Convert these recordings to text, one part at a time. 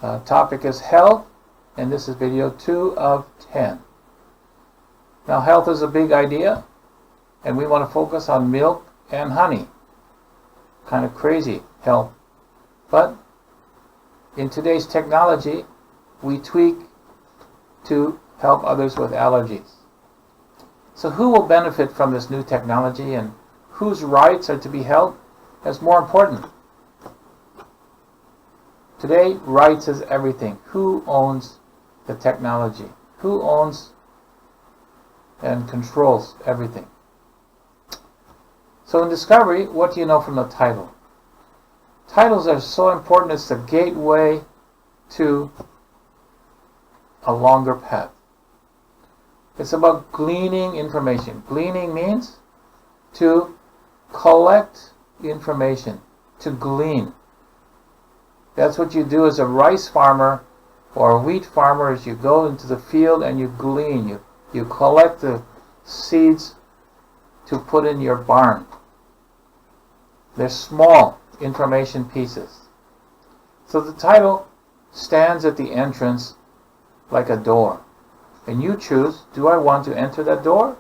Topic is health, and this is video 2 of 10. Now, health is a big idea, and we want to focus on milk and honey. Kind of crazy health. But in today's technology, we tweak to help others with allergies. So who will benefit from this new technology, and whose rights are to be held? That's more important. Today, rights is everything. Who owns the technology? Who owns and controls everything? So in Discovery, what do you know from the title? Titles are so important. It's the gateway to a longer path. It's about gleaning information. Gleaning means to collect information, to glean. That's what you do as a rice farmer or a wheat farmer, is you go into the field and you glean. You collect the seeds to put in your barn. They're small information pieces. So the title stands at the entrance like a door. And you choose, do I want to enter that door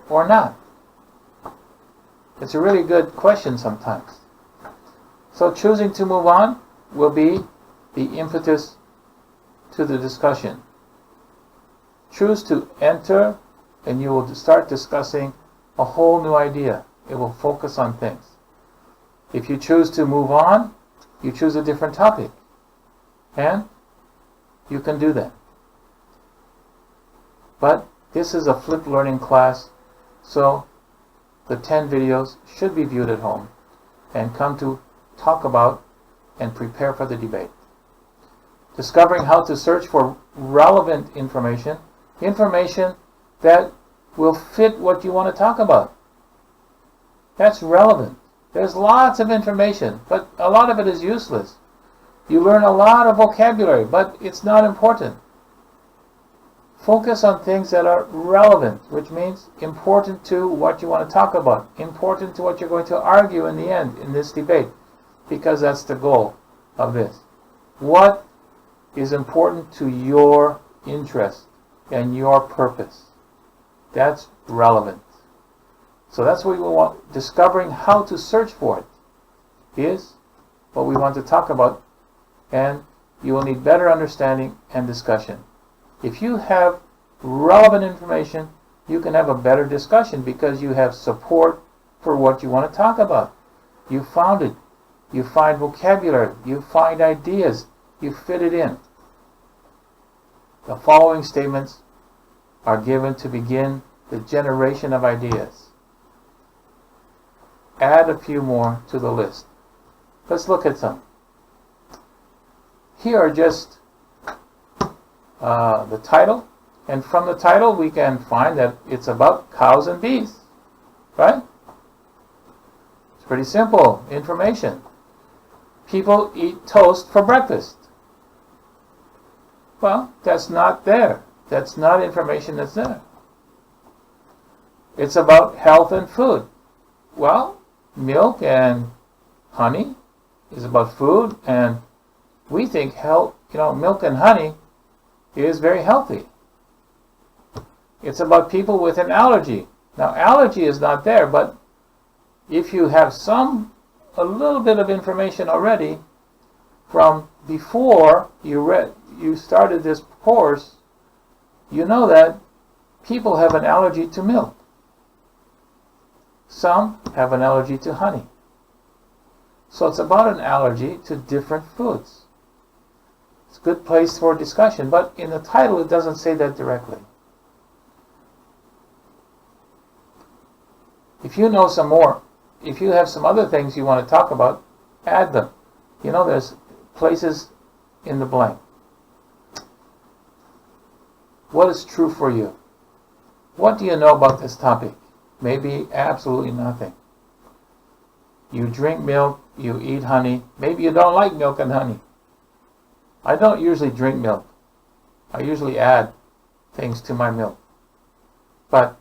or not? It's a really good question sometimes. So choosing to move on will be the impetus to the discussion. Choose to enter, and you will start discussing a whole new idea. It will focus on things. If you choose to move on, you choose a different topic. And you can do that. But this is a flipped learning class, so the 10 videos should be viewed at home and come to talk about and prepare for the debate. Discovering how to search for relevant information, information that will fit what you want to talk about. That's relevant. There's lots of information, but a lot of it is useless. You learn a lot of vocabulary, but it's not important. Focus on things that are relevant, which means important to what you want to talk about, important to what you're going to argue in the end in this debate, because that's the goal of this. What is important to your interest and your purpose? That's relevant. So that's what we want. Discovering how to search for it is what we want to talk about, and you will need better understanding and discussion. If you have relevant information, you can have a better discussion because you have support for what you want to talk about. You found it. You find vocabulary. You find ideas. You fit it in. The following statements are given to begin the generation of ideas. Add a few more to the list. Let's look at some. Here are just the title, and from the title we can find that it's about cows and bees, right? It's pretty simple information. People eat toast for breakfast. Well, that's not there. That's not information that's there. It's about health and food. Well, milk and honey is about food, and we think health, milk and honey is very healthy. It's about people with an allergy. Now, allergy is not there, but if you have a little bit of information already from before you started this course, you know that people have an allergy to milk. Some have an allergy to honey. So it's about an allergy to different foods. It's a good place for discussion, but in the title it doesn't say that directly. If you know some more, if you have some other things you want to talk about, add them. There's places in the blank. What is true for you? What do you know about this topic? Maybe absolutely nothing. You drink milk, you eat honey. Maybe you don't like milk and honey. I don't usually drink milk. I usually add things to my milk. But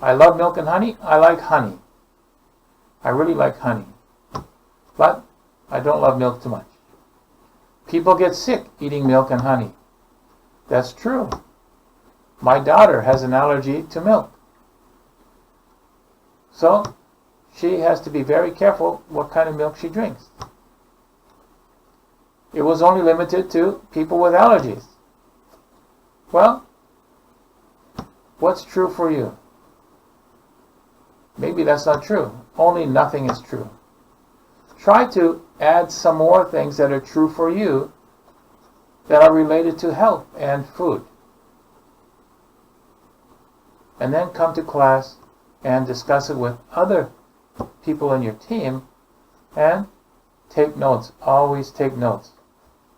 I love milk and honey. I like honey. I really like honey. But I don't love milk too much. People get sick eating milk and honey. That's true. My daughter has an allergy to milk. So she has to be very careful what kind of milk she drinks. It was only limited to people with allergies. Well, what's true for you? Maybe that's not true. Only nothing is true. Try to add some more things that are true for you that are related to health and food. And then come to class and discuss it with other people in your team and take notes. Always take notes.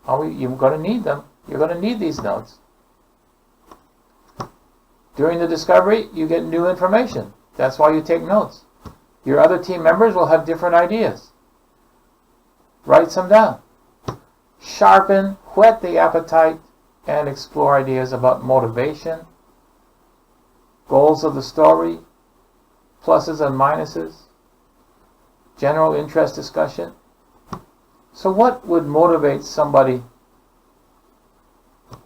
You're going to need them. You're going to need these notes. During the discovery, you get new information. That's why you take notes. Your other team members will have different ideas. Write some down. Sharpen, whet the appetite, and explore ideas about motivation, goals of the story, pluses and minuses, general interest discussion. So what would motivate somebody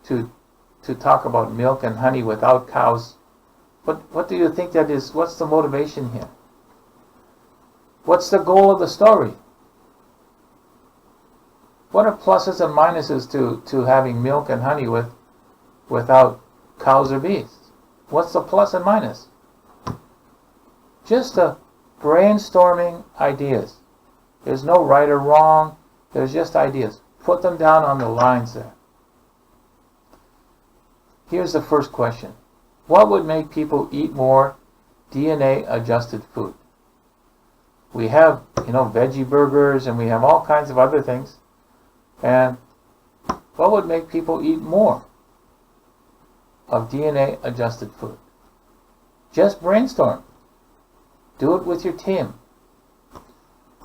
to talk about milk and honey without cows? What do you think that is? What's the motivation here? What's the goal of the story? What are pluses and minuses to having milk and honey without cows or bees? What's the plus and minus? Just brainstorming ideas. There's no right or wrong. There's just ideas. Put them down on the lines there. Here's the first question. What would make people eat more DNA-adjusted food? We have, veggie burgers, and we have all kinds of other things. And what would make people eat more of DNA-adjusted food? Just brainstorm. Do it with your team.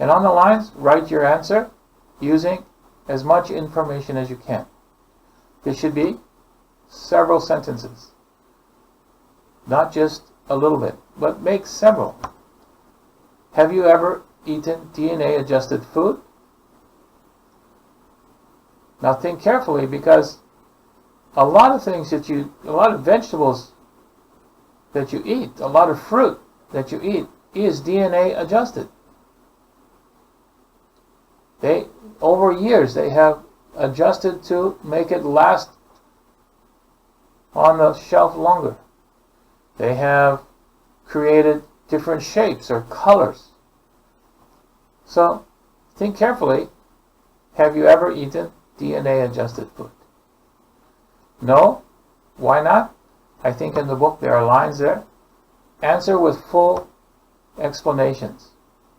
And on the lines, write your answer using as much information as you can. This should be several sentences. Not just a little bit, but make several. Have you ever eaten DNA-adjusted food? Now think carefully, because a lot of vegetables that you eat, a lot of fruit that you eat is DNA adjusted. Over years, they have adjusted to make it last on the shelf longer. They have created different shapes or colors. So think carefully. Have you ever eaten DNA adjusted food? No? Why not? I think in the book there are lines there. Answer with full explanations.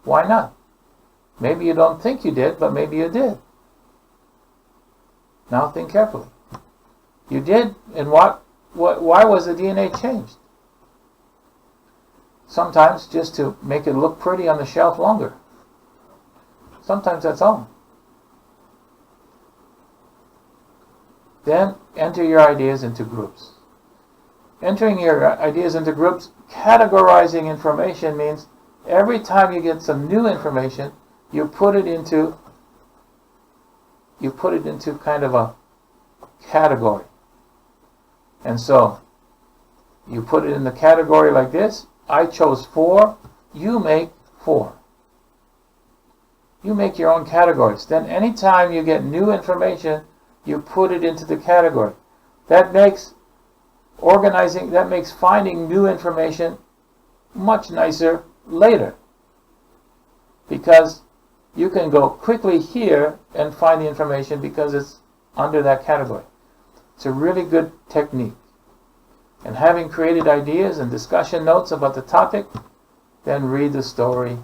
Why not? Maybe you don't think you did, but maybe you did. Now think carefully. You did, and why was the DNA changed? Sometimes just to make it look pretty on the shelf longer. Sometimes that's all. Then enter your ideas into groups. Entering your ideas into groups, categorizing information means every time you get some new information, you put it into kind of a category. And so you put it in the category like this. I chose 4, you make 4. You make your own categories. Then anytime you get new information, you put it into the category. That makes finding new information much nicer later, because you can go quickly here and find the information because it's under that category. It's a really good technique. And having created ideas and discussion notes about the topic, then read the story,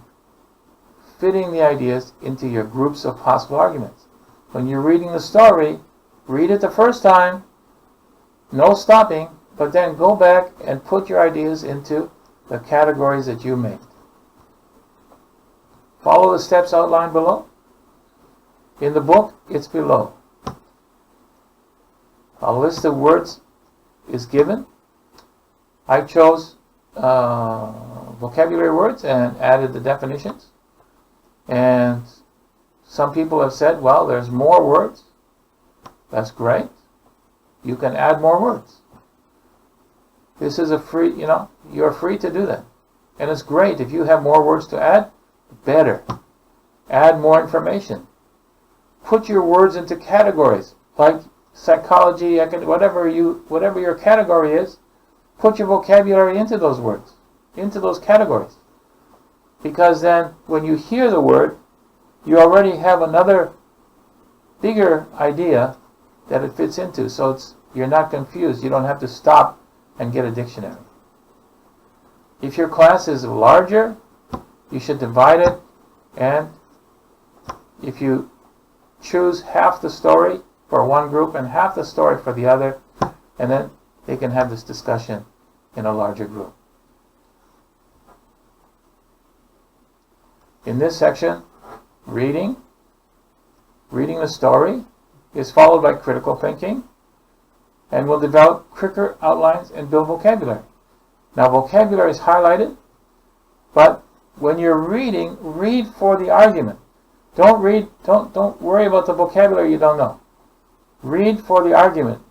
fitting the ideas into your groups of possible arguments. When you're reading the story, read it the first time, no stopping, but then go back and put your ideas into the categories that you made. Follow the steps outlined below. In the book, it's below. A list of words is given. I chose vocabulary words and added the definitions. And some people have said, well, there's more words. That's great. You can add more words. This is a free, you're free to do that. And it's great. If you have more words to add, better. Add more information. Put your words into categories, like psychology, whatever your category is. Put your vocabulary into those words, into those categories. Because then, when you hear the word, you already have another bigger idea that it fits into. So you're not confused. You don't have to stop and get a dictionary. If your class is larger, you should divide it, and if you choose half the story for one group and half the story for the other, and then they can have this discussion in a larger group. In this section, reading the story is followed by critical thinking, and we'll develop quicker outlines and build vocabulary. Now, vocabulary is highlighted, but when you're reading, read for the argument. Don't worry about the vocabulary you don't know. Read for the argument.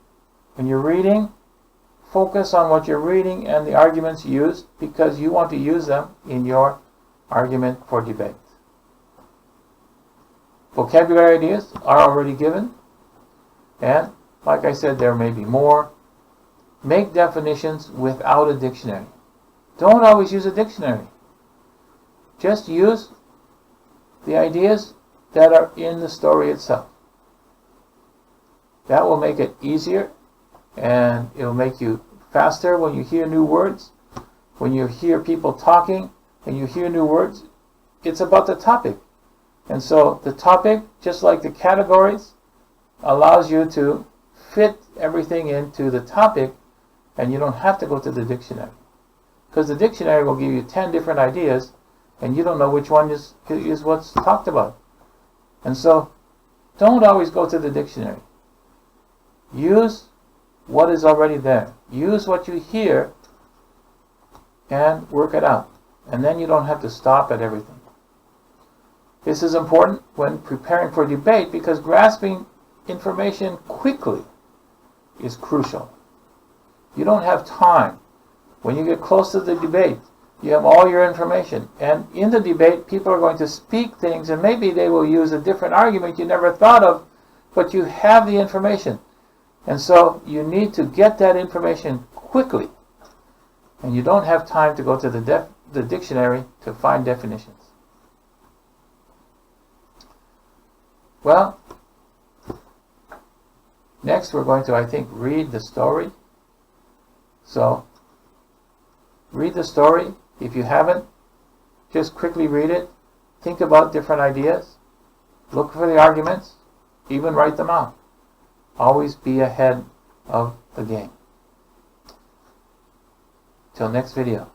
When you're reading, focus on what you're reading and the arguments used, because you want to use them in your argument for debate. Vocabulary ideas are already given, and like I said, there may be more. Make definitions without a dictionary. Don't always use a dictionary. Just use the ideas that are in the story itself. That will make it easier, and it will make you faster when you hear new words. When you hear people talking and you hear new words, it's about the topic. And so the topic, just like the categories, allows you to fit everything into the topic, and you don't have to go to the dictionary. Because the dictionary will give you 10 different ideas, and you don't know which one is what's talked about. And so, don't always go to the dictionary. Use what is already there. Use what you hear and work it out. And then you don't have to stop at everything. This is important when preparing for debate, because grasping information quickly is crucial. You don't have time. When you get close to the debate, you have all your information. And in the debate, people are going to speak things, and maybe they will use a different argument you never thought of, but you have the information. And so you need to get that information quickly. And you don't have time to go to the dictionary to find definitions. Well, next we're going to, I think, read the story. So, read the story. If you haven't, just quickly read it. Think about different ideas. Look for the arguments. Even write them out. Always be ahead of the game. Till next video.